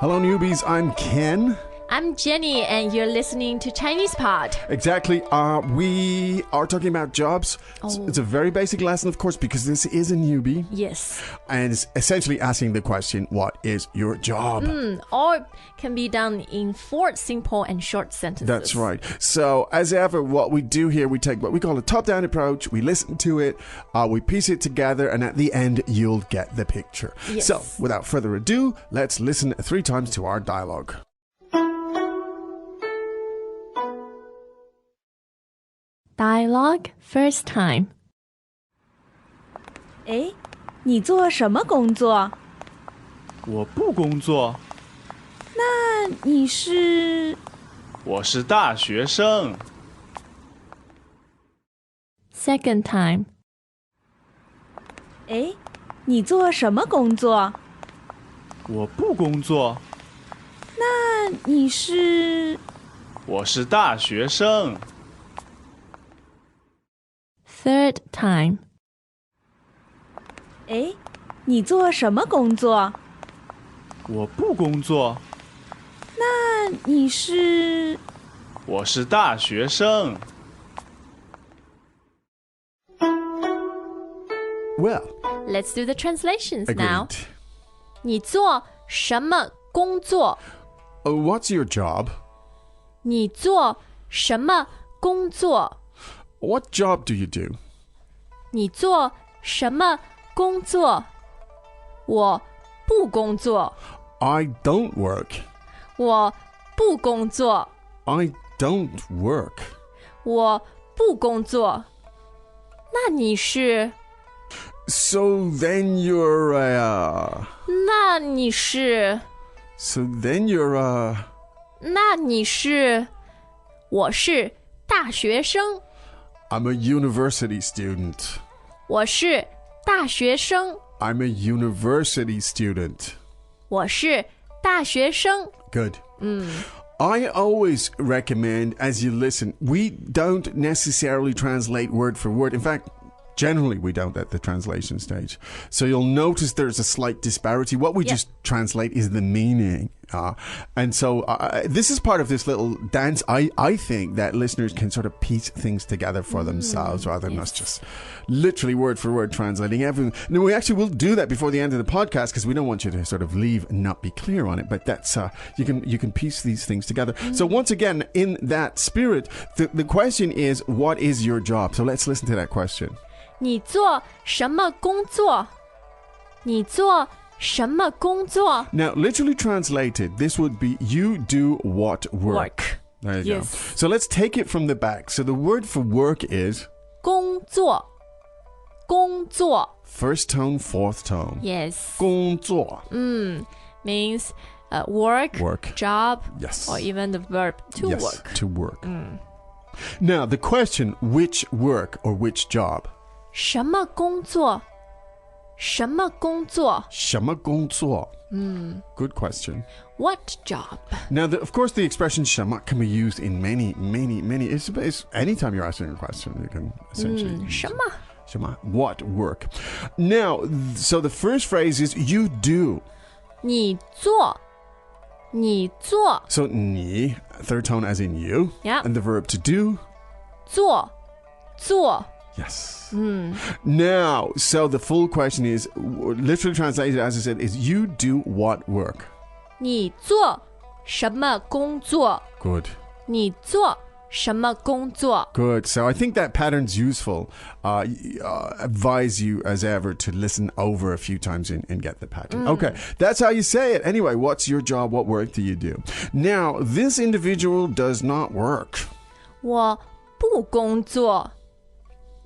Hello, newbies. I'm Ken. I'm Jenny, and you're listening to Chinese Pod. Exactly. We are talking about jobs. It's a very basic lesson, of course, because this is a newbie. Yes. And it's essentially asking the question, what is your job? Or can be done in 4 simple and short sentences. That's right. So, as ever, what we do here, we take what we call a top-down approach. We listen to it, we piece it together, and at the end, you'll get the picture. Yes. So, without further ado, let's listen 3 times to our dialogue. Dialogue first time. 哎，你做什么工作？我不工作，那你是？我是大学生。Second time. 哎，你做什么工作？我不工作，那你是？我是大学生。Third time. 哎，你做什么工作？我不工作，那你是？我是大学生。Well, Let's do the translations agreed. now. 你做什么工作？ What's your job? 你做什么工作？ What job do you do? 你做什么工作？我不工作。 I don't work. 我不工作。 I don't work. 我不工作。那你是？ So then you're a... 那你是？ So then you're a... 那你是？我是大学生。 I'm a university student. 我是大学生。 I'm a university student. 我是大学生。 Good. I always recommend, as you listen, we don't necessarily translate word for word. In fact, generally we don't at the translation stage. So you'll notice there's a slight disparity. What we just translate is the meaning. And so this is part of this little dance, I think, that listeners can sort of piece things together for themselves rather than us just literally word for word translating everything. And we actually will do that before the end of the podcast because we don't want you to sort of leave and not be clear on it. But that's you can piece these things together. So once again, in that spirit, the question is, what is your job? So let's listen to that question. 你做什么工作？你做什么工作？ Now, literally translated, this would be you do what work. There you Yes. go. So let's take it from the back. So the word for work is 工作。工作。 first tone, fourth tone. Yes. 工作 Means work, Work. job, Yes. or even the verb to yes, work. to work. Now, the question, which work or which job? 什么工作？什么工作？什么工作? Good question. What job? Now, of course, the expression 什么 can be used in many. It's anytime you're asking a question, you can essentially use 什么？ 什么 what work. Now, so the first phrase is you do. 你做。你做。 So 你 third tone as in you. Yeah. And the verb to do. 做。做。 Yes. Now, so the full question is, literally translated as I said, is you do what work? 你做什么工作？ Good. 你做什么工作？ Good. So I think that pattern's useful. Advise you as ever to listen over a few times and get the pattern. Okay. That's how you say it. Anyway, what's your job? What work do you do? Now, this individual does not work. 我不工作。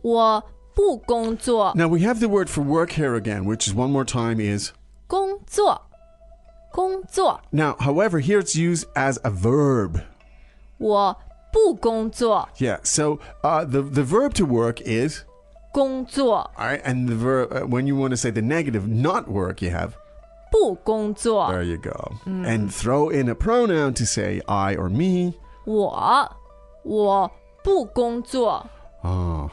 我不工作。 Now, we have the word for work here again, which is one more time is 工作。工作。 now, however, here it's used as a verb. 我不工作。 Yeah, so the verb to work is 工作。 all right, and the verb when you want to say the negative, not work, you have 不工作。 there you go, and throw in a pronoun to say I or me. 我不工作。 Oh,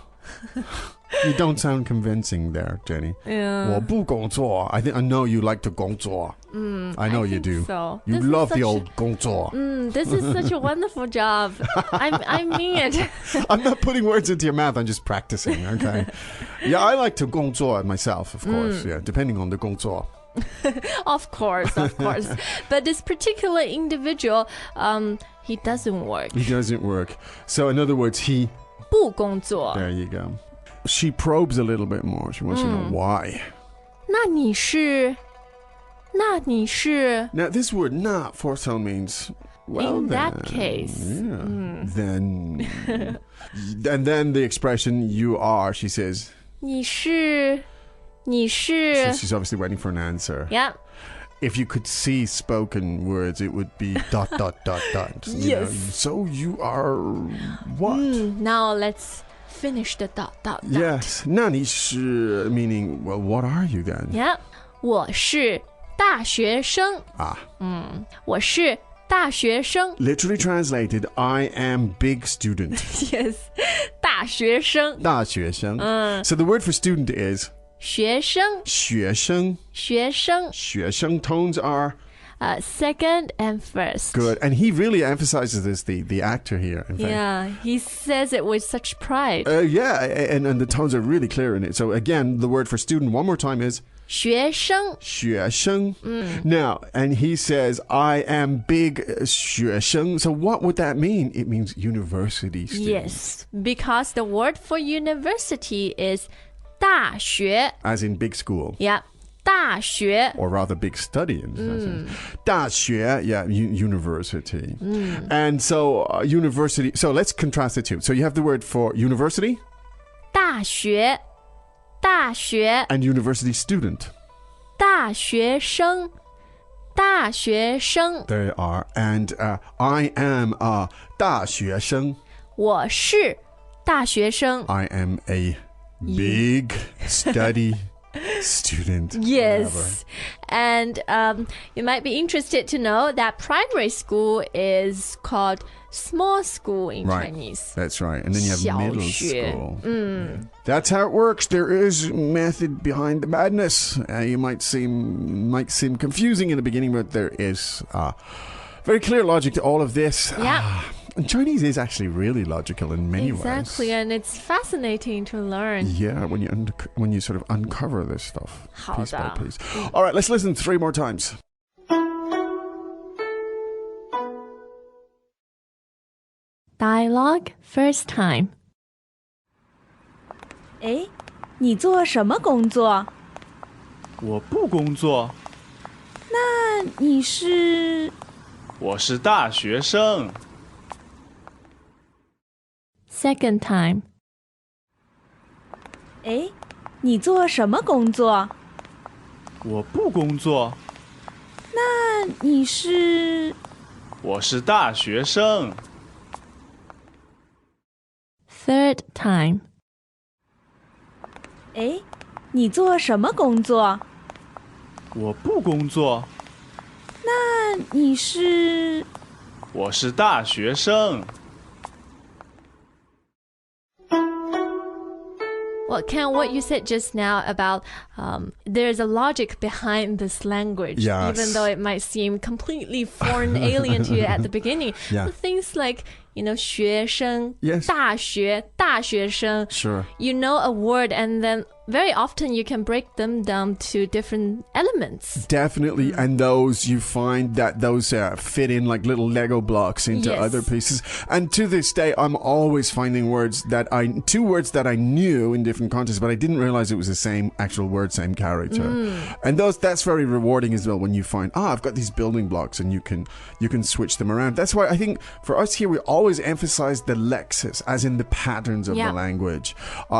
You don't sound convincing there, Jenny. Yeah. 我不工作. I know you like to 工作. I know you do. So. You This is love the such- old 工作. This is such a wonderful job. I mean it. I'm not putting words into your mouth. I'm just practicing, okay? Yeah, I like to 工作 myself, of course. Yeah, depending on the 工作. Of course. But this particular individual, he doesn't work. He doesn't work. So in other words, he... 不工作. There you go. She probes a little bit more. She wants to know why. 那你是 Now, this word "na" fourth tone means, well, in then, that case. yeah, then, and then the expression "you are," she says. 你是 So she's obviously waiting for an answer. Yeah. If you could see spoken words, it would be ... You know, Yes. so you are what? Now let's finish the dot. Yes. 那你是 meaning, well, what are you then? Yeah. 我是大学生. 我是大学生. Literally translated, I am big student. Yes. 大学生. 大学生. So the word for student is 学生. 学生. 学生. 学生 tones are Second and first. good. And he really emphasizes this, the actor here, in fact. Yeah, he says it with such pride. Yeah, and the tones are really clear in it. So again, the word for student one more time is 学生. 学生. Now, and he says, I am big 学生. So what would that mean? It means university student. Yes, because the word for university is 大学. As in big school. Yeah, 大学. Or rather big study in that sense. 大学, yeah, university. And so university, so let's contrast the two. So you have the word for university 大学. 大学. and university student. 大学生. 大学生. There are. And I am a 大学生. 我是大学生. I am a big study student. Yes. And you might be interested to know that primary school is called small school in Right. Chinese. That's right. And then you have middle 小学. school. Yeah. That's how it works. There is method behind the madness. You might seem confusing in the beginning, but there is very clear logic to all of this. Yeah. And Chinese is actually really logical in many ways. Exactly, and it's fascinating to learn. Yeah, when you sort of uncover this stuff piece by 好的。 piece. All right, let's listen 3 more times. Dialogue first time. 哎，你做什么工作？我不工作，那你是？我是大学生。 Second time. 哎，你做什么工作？我不工作，那你是？我是大学生。 Third time. 哎，你做什么工作？我不工作，那你是？我是大学生。 Well, Ken, what you said just now about there's a logic behind this language, Yes. even though it might seem completely foreign, alien to you at the beginning. Yeah. But things like, 学生, Yes. 大学, 大学生. Sure. You know a word, and then very often you can break them down to different elements. Definitely, and those you find that those fit in like little Lego blocks into Yes. other pieces. And to this day, I'm always finding two words that I knew in different contexts, but I didn't realize it was the same actual word, same character. And that's very rewarding as well when you find, I've got these building blocks, and you can switch them around. That's why I think for us here, we always emphasize the lexis, as in the patterns of Yeah. the language,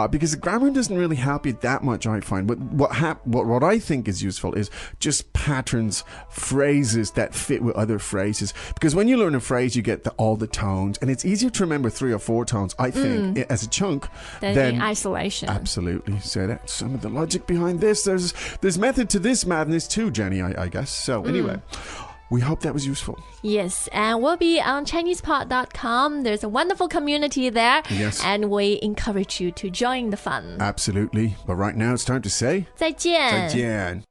because the grammar doesn't really help you that much, I find. But what I think is useful is just patterns, phrases that fit with other phrases. Because when you learn a phrase, you get all the tones, and it's easier to remember 3 or 4 tones, I think, as a chunk Then than in isolation. Absolutely. So that's some of the logic behind this. There's method to this madness too, Jenny, I guess. So anyway, We hope that was useful. Yes, and we'll be on ChinesePod.com. There's a wonderful community there. Yes. And we encourage you to join the fun. Absolutely. But right now it's time to say 再见。再见.